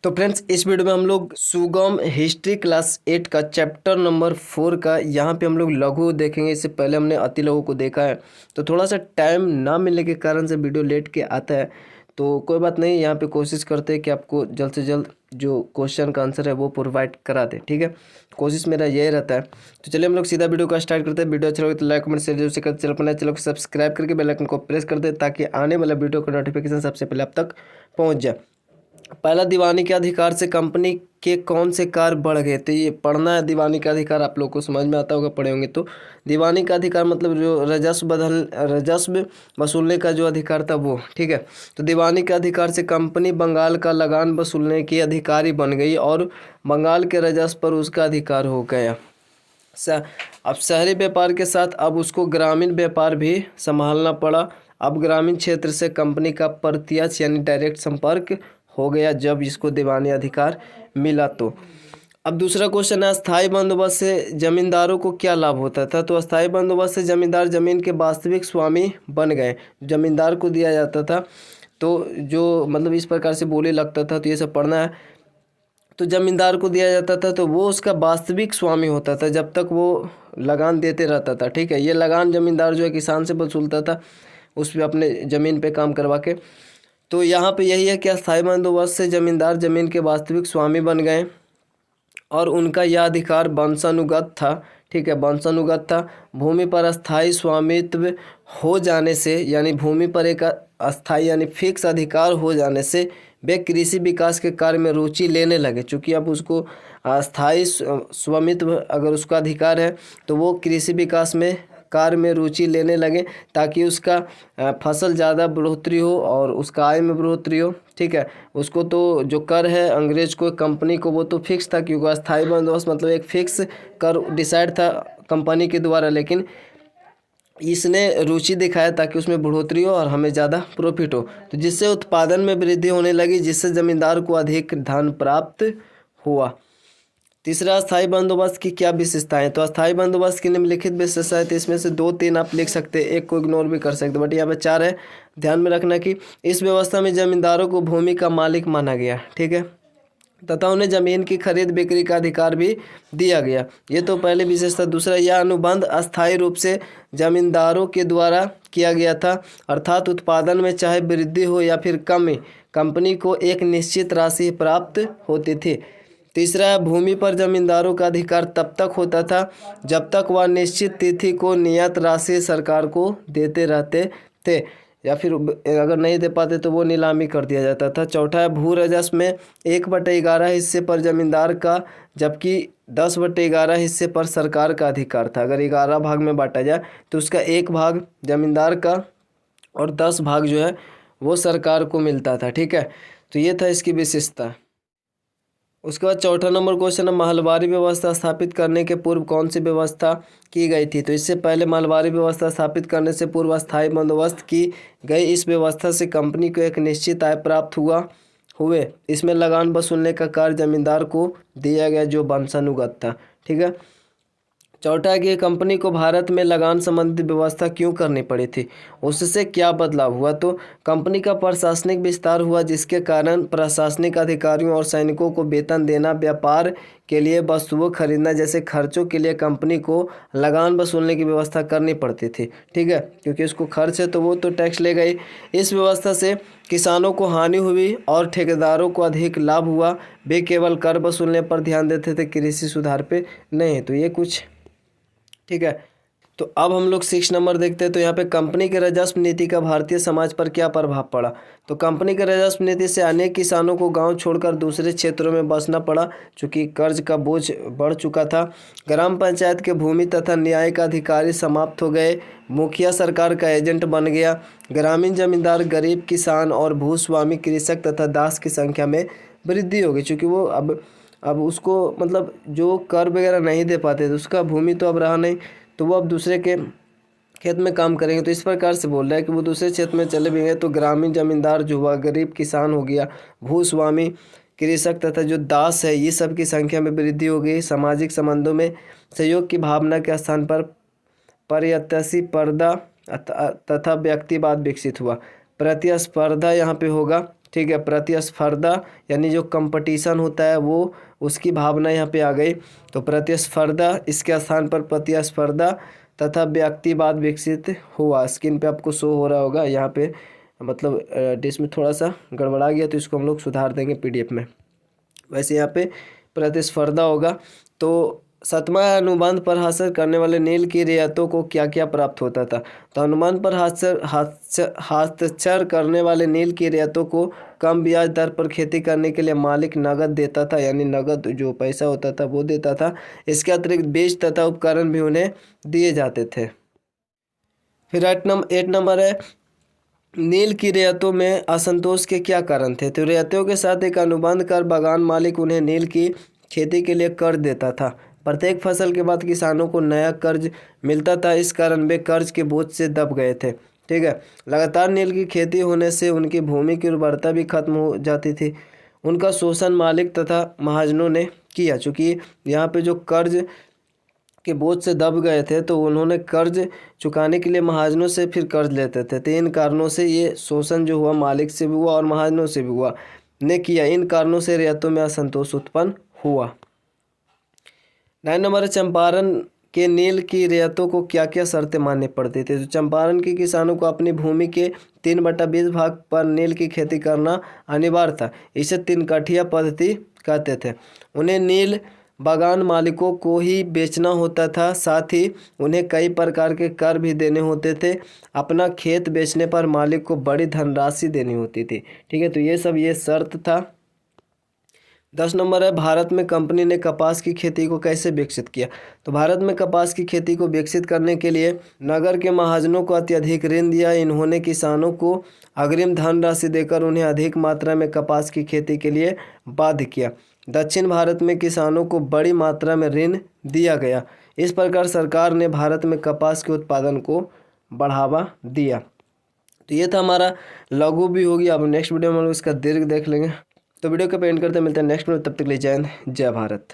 तो फ्रेंड्स, इस वीडियो में हम लोग सुगम हिस्ट्री क्लास 8 का चैप्टर नंबर 4 का यहाँ पे हम लोग लघु देखेंगे। इससे पहले हमने अति लघु को देखा है, तो थोड़ा सा टाइम ना मिलने के कारण से वीडियो लेट के आता है। तो कोई बात नहीं, यहाँ पे कोशिश करते हैं कि आपको जल्द से जल्द जो क्वेश्चन का आंसर है वो प्रोवाइड करा दे। ठीक है, कोशिश मेरा यही रहता है। तो चलिए हम लोग सीधा वीडियो का स्टार्ट करते हैं। वीडियो अच्छा लगे तो लाइक कमेंट शेयर जरूर से करते, चैनल को सब्सक्राइब करके बेल आइकन को प्रेस कर दे ताकि आने वाला वीडियो का नोटिफिकेशन सबसे पहले आप तक पहुँच जाए। पहला, दीवानी के अधिकार से कंपनी के कौन से कार्य बढ़ गए। तो ये पढ़ना है, दीवानी का अधिकार आप लोग को समझ में आता होगा, पढ़े होंगे। तो दीवानी का अधिकार मतलब जो राजस्व वसूलने का जो अधिकार था वो। ठीक है, तो दीवानी के अधिकार से कंपनी बंगाल का लगान वसूलने की अधिकारी बन गई और बंगाल के राजस्व पर उसका अधिकार हो गया। अब शहरी व्यापार के साथ अब उसको ग्रामीण व्यापार भी संभालना पड़ा। अब ग्रामीण क्षेत्र से कंपनी का प्रत्यक्ष यानी डायरेक्ट संपर्क हो गया जब इसको दीवानी अधिकार मिला। तो अब दूसरा क्वेश्चन है, अस्थायी बंदोबस्त से जमींदारों को क्या लाभ होता था। तो अस्थायी बंदोबस्त से जमींदार जमीन के वास्तविक स्वामी बन गए। जमींदार को दिया जाता था तो जो मतलब इस प्रकार से बोले लगता था, तो ये सब पढ़ना है। तो जमींदार को दिया जाता था तो वो उसका वास्तविक स्वामी होता था जब तक वो लगान देते रहता था। ठीक है, ये लगान जमींदार जो है किसान से वसूलता था, उस पर अपने ज़मीन पे काम करवा के। तो यहाँ पे यही है कि अस्थायी बंदोबस्त से जमींदार जमीन के वास्तविक स्वामी बन गए और उनका यह अधिकार वंशानुगत था। ठीक है, वंशानुगत था। भूमि पर अस्थायी स्वामित्व हो जाने से यानी भूमि पर एक अस्थायी यानी फिक्स अधिकार हो जाने से वे कृषि विकास के कार्य में रुचि लेने लगे। चूँकि अब उसको अस्थायी स्वामित्व अगर उसका अधिकार है तो वो कृषि विकास में कार्य में रुचि लेने लगे ताकि उसका फसल ज़्यादा बढ़ोतरी हो और उसका आय में बढ़ोतरी हो। ठीक है, उसको तो जो कर है अंग्रेज को कंपनी को वो तो फिक्स था, क्योंकि अस्थायी बंदोबस्त मतलब एक फिक्स कर डिसाइड था कंपनी के द्वारा, लेकिन इसने रुचि दिखाया ताकि उसमें बढ़ोतरी हो और हमें ज़्यादा प्रॉफिट हो, तो जिससे उत्पादन में वृद्धि होने लगी, जिससे ज़मींदार को अधिक धन प्राप्त हुआ। तीसरा, अस्थायी बंदोबस्त की क्या विशेषताएं। तो अस्थायी बंदोबस्त की निम्नलिखित विशेषताएं, तो इसमें से 2-3 आप लिख सकते हैं, एक को इग्नोर भी कर सकते, बट यहाँ पे 4 है। ध्यान में रखना कि इस व्यवस्था में जमींदारों को भूमि का मालिक माना गया। ठीक है, तथा उन्हें जमीन की खरीद बिक्री का अधिकार भी दिया गया। ये तो पहले विशेषता। दूसरा, यह अनुबंध अस्थायी रूप से जमींदारों के द्वारा किया गया था, अर्थात उत्पादन में चाहे वृद्धि हो या फिर कमी, कंपनी को एक निश्चित राशि प्राप्त होती थी। तीसरा, भूमि पर जमींदारों का अधिकार तब तक होता था जब तक वह निश्चित तिथि को नियत राशि सरकार को देते रहते थे, या फिर अगर नहीं दे पाते तो वो नीलामी कर दिया जाता था। चौथा है, भू राजस्व में 1/11 हिस्से पर जमींदार का जबकि 10/11 हिस्से पर सरकार का अधिकार था। अगर 11 भाग में बांटा जाए तो उसका 1 भाग जमींदार का और 10 भाग जो है वो सरकार को मिलता था। ठीक है, तो ये था इसकी विशेषता। उसके बाद चौथा नंबर क्वेश्चन है, महलवारी व्यवस्था स्थापित करने के पूर्व कौन सी व्यवस्था की गई थी। तो इससे पहले महलवारी व्यवस्था स्थापित करने से पूर्व अस्थायी बंदोबस्त की गई। इस व्यवस्था से कंपनी को एक निश्चित आय प्राप्त हुए। इसमें लगान वसूलने का कार्य जमींदार को दिया गया जो वंशानुगत था। ठीक है, चौथा है कि कंपनी को भारत में लगान संबंधी व्यवस्था क्यों करनी पड़ी थी, उससे क्या बदलाव हुआ। तो कंपनी का प्रशासनिक विस्तार हुआ जिसके कारण प्रशासनिक अधिकारियों और सैनिकों को वेतन देना, व्यापार के लिए वस्तुओं खरीदना जैसे खर्चों के लिए कंपनी को लगान वसूलने की व्यवस्था करनी पड़ती थी। ठीक है, क्योंकि उसको खर्च है तो वो तो टैक्स लेगा ही। इस व्यवस्था से किसानों को हानि हुई और ठेकेदारों को अधिक लाभ हुआ। वे केवल कर वसूलने पर ध्यान देते थे, कृषि सुधार पे नहीं। तो ये कुछ ठीक है। तो अब हम लोग 6 नंबर देखते हैं। तो यहाँ पे कंपनी के राजस्व नीति का भारतीय समाज पर क्या प्रभाव पड़ा। तो कंपनी के राजस्व नीति से अनेक किसानों को गांव छोड़कर दूसरे क्षेत्रों में बसना पड़ा, चूँकि कर्ज का बोझ बढ़ चुका था। ग्राम पंचायत के भूमि तथा न्यायिक अधिकारी समाप्त हो गए। मुखिया सरकार का एजेंट बन गया। ग्रामीण जमींदार, गरीब किसान और भूस्वामी कृषक तथा दास की संख्या में वृद्धि होगी, चूँकि वो अब उसको मतलब जो कर वगैरह नहीं दे पाते तो उसका भूमि तो अब रहा नहीं, तो वो अब दूसरे के खेत में काम करेंगे। तो इस प्रकार से बोल रहा है कि वो दूसरे क्षेत्र में चले भी गए। तो ग्रामीण जमींदार जो हुआ, गरीब किसान हो गया, भूस्वामी कृषक तथा जो दास है, ये सब की संख्या में वृद्धि हो गई। सामाजिक संबंधों में सहयोग की भावना के स्थान पर प्रतिस्पर्धा तथा व्यक्तिवाद विकसित हुआ। प्रतिस्पर्धा यहाँ पे होगा ठीक है। प्रतिस्पर्धा यानी जो कंपटीशन होता है वो, उसकी भावना यहाँ पे आ गई। तो प्रतिस्पर्धा, इसके स्थान पर प्रतिस्पर्धा तथा व्यक्तिवाद विकसित हुआ। स्क्रीन पे आपको शो हो रहा होगा यहाँ पे, मतलब डिश में थोड़ा सा गड़बड़ा गया तो इसको हम लोग सुधार देंगे पीडीएफ में। वैसे यहाँ पे प्रतिस्पर्धा होगा। तो 7वां अनुबंध पर हासिल करने वाले नील की रियायतों को क्या क्या प्राप्त होता था। तो अनुबंध पर हस्ताक्षर करने वाले नील की रियायतों को कम ब्याज दर पर खेती करने के लिए मालिक नगद देता था, यानी नगद जो पैसा होता था वो देता था। इसके अतिरिक्त बीज तथा उपकरण भी उन्हें दिए जाते थे। फिर 8 नंबर है, नील की रियायतों में असंतोष के क्या कारण थे। तो रियायतों के साथ एक अनुबंध कर बागान मालिक उन्हें नील की खेती के लिए कर्ज देता था। प्रत्येक फसल के बाद किसानों को नया कर्ज मिलता था, इस कारण वे कर्ज के बोझ से दब गए थे। ठीक है। लगातार नील की खेती होने से उनकी भूमि की उर्वरता भी खत्म हो जाती थी। उनका शोषण मालिक तथा महाजनों ने किया। चूँकि यहाँ पे जो कर्ज के बोझ से दब गए थे तो उन्होंने कर्ज चुकाने के लिए महाजनों से फिर कर्ज लेते थे। तो इन कारणों से ये शोषण जो हुआ मालिक से भी हुआ और महाजनों से भी हुआ ने किया। इन कारणों से रियायतों में असंतोष उत्पन्न हुआ। 9 नंबर है, चंपारण के नील की रियायतों को क्या क्या शर्तें माननी पड़ती थी। तो चंपारण के किसानों को अपनी भूमि के 3/20 भाग पर नील की खेती करना अनिवार्य था। इसे 3 कठिया पद्धति कहते थे। उन्हें नील बागान मालिकों को ही बेचना होता था, साथ ही उन्हें कई प्रकार के कर भी देने होते थे। अपना खेत बेचने पर मालिक को बड़ी धनराशि देनी होती थी। ठीक है। तो ये सब ये शर्त था। 10 नंबर है, भारत में कंपनी ने कपास की खेती को कैसे विकसित किया। तो भारत में कपास की खेती को विकसित करने के लिए नगर के महाजनों को अत्यधिक ऋण दिया। इन्होंने किसानों को अग्रिम धनराशि देकर उन्हें अधिक मात्रा में कपास की खेती के लिए बाध्य किया। दक्षिण भारत में किसानों को बड़ी मात्रा में ऋण दिया गया। इस प्रकार सरकार ने भारत में कपास के उत्पादन को बढ़ावा दिया। तो ये था हमारा लघु भी होगी। अब नेक्स्ट वीडियो में हम लोग इसका दीर्घ देख लेंगे। तो वीडियो को एंड करते मिलते हैं नेक्स्ट वीडियो, तब तक के लिए जय हिंद, जय भारत।